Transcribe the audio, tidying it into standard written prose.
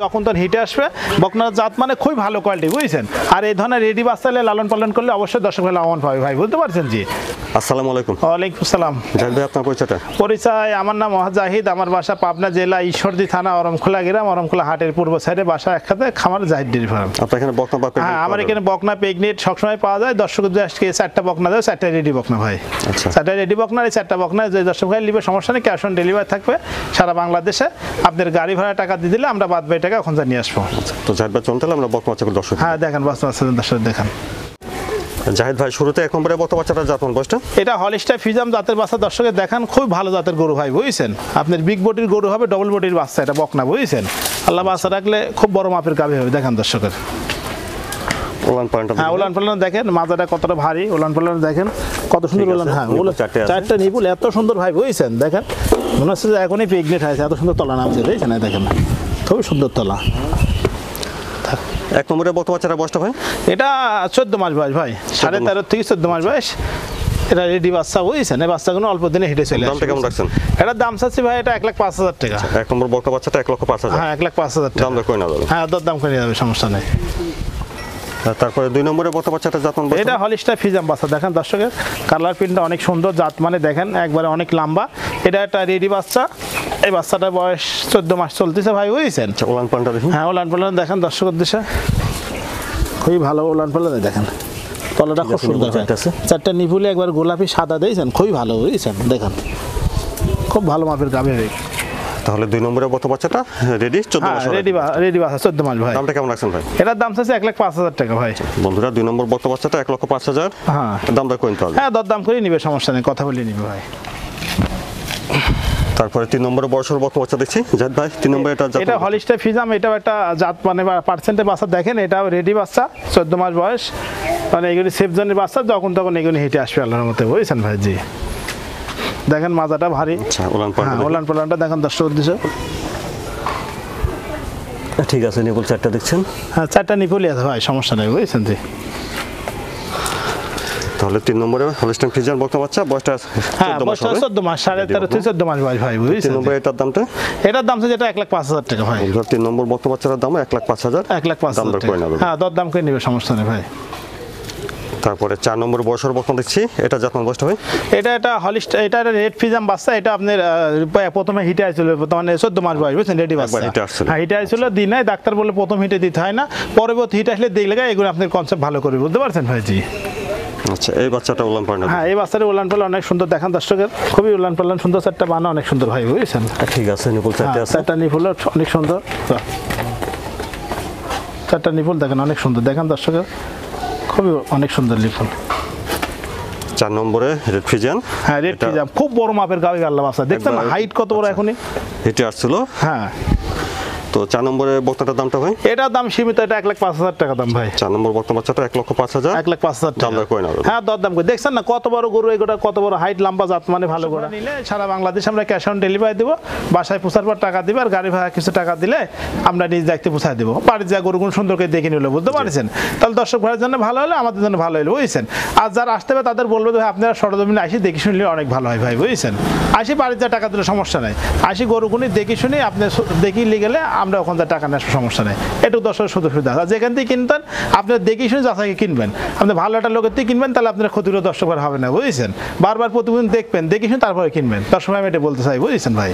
যখন তখন হিটে আসবে বকনার জাত মানে খুবই ভালো কোয়ালিটি বুঝছেন। আর এই ধরনের রেডি বাচ্চা লালন পালন করলে অবশ্যই দর্শক ভাই লাভবান পাবে ভাই, বুঝতে পারছেন? জি আসসালামু আলাইকুম। ওয়ালাইকুম আসসালাম। জাহিদ ভাই, আপনার পরিচয়টা? পরিচয়, আমার নাম জাহিদ, আমার বাসা পাবনা জেলা ঈশ্বরদী থানা অরমখোলা গ্রাম, অরমখোলা হাটের পূর্ব সাইডে বাসা, একসাথে খামার জাহিদ ডেয়ারি ফার্ম। আপনার এখানে বকনা বা হ্যাঁ, আমার এখানে বকনা প্রেগনেন্ট সবসময় পাওয়া যায়। দর্শক আজকে 4টা বকনা দেয়, 4টা রেডি বকনা ভাই। আচ্ছা, 4টা রেডি বকনা, এই 4টা বকনা যে দর্শক ভাই নিবে সমস্যা নেই, ক্যাশ অন ডেলিভারি থাকবে সারা বাংলাদেশে। আপনার গাড়ি ভাড়া টাকা দিয়ে দিলে আমরা বাদ বাকি টাকা ওখান থেকে নিয়ে আসবো। তো জাহিদ ভাই চলতে আমরা বকনা বাচ্চাগুলো দর্শক। হ্যাঁ দেখেন, বাচ্চা দর্শক দেখেন। জাহিদ ভাই, শুরুতে এক নম্বরে বকনা বাচ্চাটা জাতমান বয়সটা? এটা হলিস্টাইন ফ্রিজিয়ান জাতের বাচ্চা দর্শকের দেখান, খুব ভালো জাতের গরু ভাই বুঝছেন। আপনার বিগ বডির গরু হবে, ডবল বডির বাচ্চা, এটা বকনা বুঝছেন। আল্লাহ বাচ্চা রাখলে খুব বড় মাপের গাভী হবে, দেখেন দর্শকের। ওলান পালনটা? হ্যাঁ, ওলান পালন দেখেন, মাজাটা কতটা ভারী, ওলান পালন দেখেন কত সুন্দর ওলান। হ্যাঁ, চারটা নিপুল এত সুন্দর ভাই বুঝছেন। দেখেন মনে হচ্ছে যে এখনই প্রেগনেন্ট হয়েছে, এত সুন্দর তলা নামছে বুঝছেন। দেখেন খুবই সুন্দর তলা। এক নম্বরে বকনা বাচ্চাটা বয়সটা ভাই? এটা 14 মাস বয়স ভাই, 13.5 থেকে 14 মাস বয়স। এটা রেডি বাচ্চা বুঝছেন। এই বাচ্চাগুলো অল্প দিনে হেঁটে চলে আসে। দামটা কেমন রাখছেন? এটার দাম চাচ্ছি ভাই, এটা 1,05,000 টাকা। এক নম্বর বকনা বাচ্চাটা 1,05,000? হ্যাঁ, 1,05,000 টাকা। দাম কই না যাবে? হ্যাঁ, দাম করে যাবে, সমস্যা নেই। তারপরে 2 নম্বরে বকনা বাচ্চাটা জাতমান বয়স? এটা হলিস্টাইন ফ্রিজিয়ান বাচ্চা, দেখেন দর্শকের কালার প্রিন্টটা অনেক সুন্দর, জাত মানে দেখেন একবারে অনেক লম্বা। এটা একটা রেডি বাচ্চা, এই বাচ্চাটার বয়স 14 মাস চলতেছে ভাই বুঝছেন। ওলান পালনটা দেখুন। হ্যাঁ, ওলান পালন দেখেন দর্শকের দিশে খুবই ভালো ওলান পালন দেখেন, তলাটা খুব সুন্দর। 4টা নিপুলে একবার গোলাপি সাদা দিয়েছেন, খুবই ভালো বুঝছেন। দেখেন খুব ভালো মাপের গাভী হবে। তাহলে 2 নম্বরে বকনা বাচ্চাটা রেডি 14 মাস? রেডি বাচ্চা 14 মাস ভাই। দামটা কেমন রাখছেন ভাই? এটার দাম চাচ্ছে 1,05,000 টাকা ভাই। বন্ধুরা, 2 নম্বর বকনা বাচ্চাটা 1,05,000। হ্যাঁ, দামটা কই নিতে হবে? হ্যাঁ, দরদাম করে নিবে, সমস্যা নেই, কথা বলে নিবে ভাই। তারপরে 3 নম্বরে বয়সের বকনা বাচ্চা দেখছি জাহিদ ভাই। 3 নম্বরে এটা হলিস্টাইন ফ্রিজিয়ান, এটাও একটা জাত মানে পার্সেন্টের বাচ্চা দেখেন। এটাও রেডি বাচ্চা, 14 মাস বয়স। মানে এগুলি সেফজনের বাচ্চা, যখন তখন এগুলি হেঁটে আসবে আল্লাহর মতে বুঝছেন ভাই। জি দেখেন মাজাটা ভারী। আচ্ছা, ওলান পালনটা দেখেন দর্শক উদ্দেশ্য। ঠিক আছে, নিপুল 4টা দেখছেন? হ্যাঁ, 4টা নিপুলই আছে ভাই, সমস্যা নেই বুঝছেন। জি তাহলে 3 নম্বরে হলিস্টাইন ফ্রিজিয়ান বকনা বাচ্চা, বয়সটা 14 মাস, 13.5 থেকে 14 মাস বয়স ভাই বুঝছেন। 3 নম্বরে এটার দামটা? এটার দাম যেটা 1,05,000 টাকা ভাই। 3 নম্বর বকনা বাচ্চার দাম 1,05,000। 1,05,000 টাকা। হ্যাঁ, দরদাম করে নিবে, সমস্যা নেই ভাই। তারপরে 4 নম্বর বয়সের বকনা দেখছি, এটা জাতমান বয়সটা ভাই? এটা হলিস্টাইন, এটা রেড ফ্রিজিয়ান বাচ্চা। এটা আপনার প্রথমে হিটে আসছিল, মানে 14 মাস বয়স বুঝছেন, রেডি বাচ্চা। হ্যাঁ, হিটে আসছিল, দিন নাই, ডাক্তার বলে প্রথম হিটে দিতে হয় না, পরবর্তী হিটে আসলে দেখলে এগুলো আপনার কনসেপ্ট ভালো করবে, বুঝতে পারছেন ভাই। জি আচ্ছা, এই বাচ্চাটা ওলান পালন? হ্যাঁ, এই বাচ্চাটা ওলান পালন অনেক সুন্দর, দেখান দর্শকের খুবই ওলান পালন সুন্দর। 4টা বানা অনেক সুন্দর ভাই বুঝছেন। ঠিক আছে, নিপুল 4টা আছে। 4টা নিপুল অনেক সুন্দর। 4টা নিপুল দেখেন অনেক সুন্দর, দেখেন দর্শকের খুবই অনেক সুন্দর নিপুল। 4 নম্বরে রেড ফ্রিজিয়ান। হ্যাঁ, রেড ফ্রিজিয়ান খুব বড় মাপের গাভী আল্লাহ বাচ্চা, দেখছেন হাইট কত বড় এখনই হেঁটে আসছিল। হ্যাঁ, তো 4 নম্বরে বকনাটার দামটা ভাই? এটার দাম সীমিত, এটা 1,05,000 টাকা দাম ভাই। 4 নম্বর বকনা বাচ্চাটা 1,05,000। 1,05,000 টাকা। দাম কই না? হ্যাঁ, দরদাম করে দেখছেন না কত বড় গরু, এগুলো কত বড় হাইট, লম্বা জাত মানে ভালো গরু নিলে সারা বাংলাদেশ আমরা ক্যাশ অন ডেলিভারি দেবো। বাসায় পৌঁছার পর টাকা দিবে, আর গাড়ি ভাড়া কিছু টাকা দিলে আমরা নিজ দায়িত্বে পৌঁছায় দেবো। বাড়ির যা গরুগুলো সুন্দর করে দেখে নিলে, বুঝতে পারছেন। তাহলে দর্শক ভাইয়ের জন্য ভালো হলে আমাদের জন্য ভালো হলো বুঝছেন। আর যারা আসতে হবে তাদের বলবো ভাই আপনারা সরজমিনে আসি দেখে শুনলে অনেক ভালো হয় ভাই বুঝছেন। আসি বাড়ির যা টাকা দিলে সমস্যা নাই, আসি গরুগুলি দেখে শুনে আপনি দেখি নিয়ে গেলে আমরা ওখান থেকে টাকা নেওয়ার সমস্যা নেই। একটু দর্শকের সুযোগ সুবিধা আছে, যেখান থেকে কিনতেন আপনার দেখে শুনে যাচাই কিনবেন। আপনি ভালো একটা লোকের থেকে কিনবেন, তাহলে আপনার ক্ষতির দর্শক হবে না বুঝছেন। বারবার প্রতিদিন দেখবেন, দেখে শুনে তারপরে কিনবেন। তার সময় আমি এটা বলতে চাই বুঝছেন ভাই।